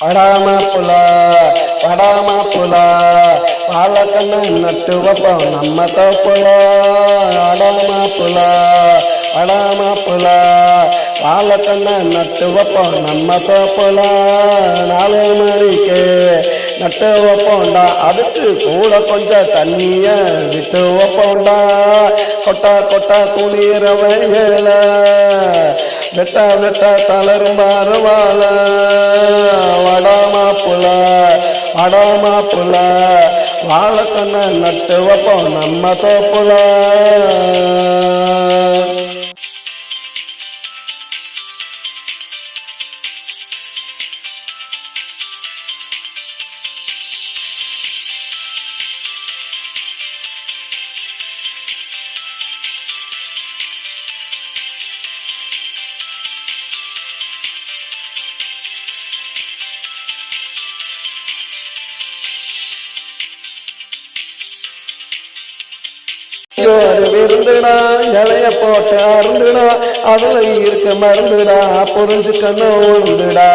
படாமப்புல படாமப்புல பாலக்கண்ண நட்டு வைப்போம் நம்ம தோப்புல. அடாமப்புல படாமப்புல பாலக்கண்ண நட்டு வைப்போம் நம்ம தோப்புல. 4 மணிக்கு நட்டு வைப்போண்டா, அதுக்கு கூட கொஞ்சம் தண்ணிய விட்டு வைப்போண்டா. கொட்டா கொட்டா குளிர வயல வெட்ட வெட்ட தளரும் பாருவாள. வடாமாப்புல வடாமாப்புல வாழைக்கண்ண நட்டு வைப்போம் நம்ம தோப்புல. விருந்துடா இலைய போட்டு அருந்துடா, அதுல இருக்க மருந்துடா புரிஞ்சுக்கணும் உழுந்துடா.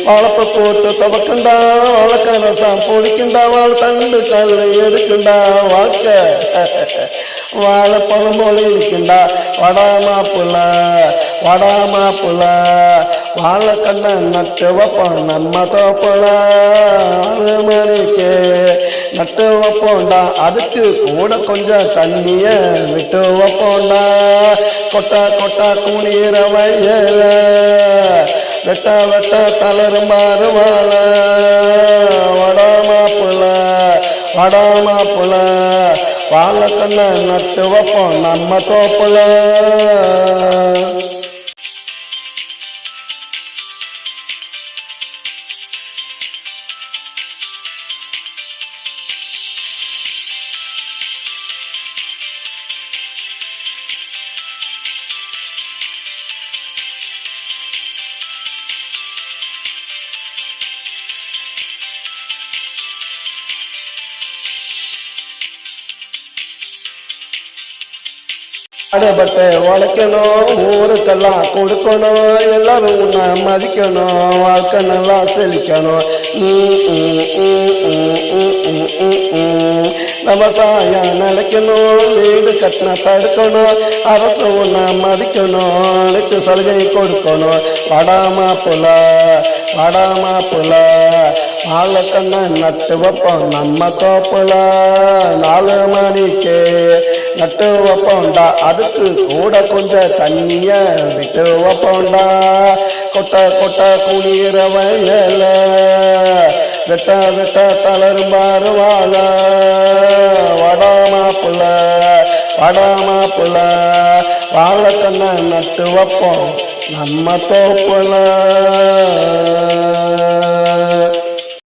வளப்ப போட்டு துவக்குண்டா, வளர்க்க ரசம் பொடிக்குண்டா, வாழ் தண்டு கல் எடுக்குண்டா. வாழ்க்கை வாழைப்பழம் போல இருக்குண்டா. வடாமாப்புல வடாமாப்புல வாழைக்கண்ண நட்டு வைப்போம் நம்ம தோப்புல. 6 மணிக்கு நட்டு வைப்போண்டா, அதுக்கு கூட கொஞ்சம் தண்ணிய விட்டு வைப்போண்டா. கொட்டா கொட்டா குளிர வயல வெட்ட வெட்ட தளரும் பாருவாள. வடாமாப்புல வடாமாப்புல வாழைக்கண்ண நட்டு வைப்போம் நம்ம தோப்புல. அடைபட்டு உழைக்கணும், ஊருக்கெல்லாம் கொடுக்கணும், எல்லாரும் உன்னை மதிக்கணும், வாழ்க்கை நல்லா செழிக்கணும். விவசாயம் நிலைக்கணும், வீடு கட்டின தடுக்கணும், அரசு உன்னை மதிக்கணும், அனைத்து சலுகை கொடுக்கணும். வடாமாப்புல வடாமாப்புல வாழைக்கண்ண நட்டு வைப்போம் நம்ம தோப்புல. 4 மணிக்கு நட்டு வைப்போண்டா, அதுக்கு கூட கொஞ்சம் தண்ணிய விட்டு வைப்போண்டா. கொட்டை கொட்டை குளிர வயல வெட்ட வெட்ட தளரும் பாருவாள. வடாமாப்புல வடாமாப்புல வாழைக்கண்ண நட்டு வைப்போம் நம்ம தோப்புல.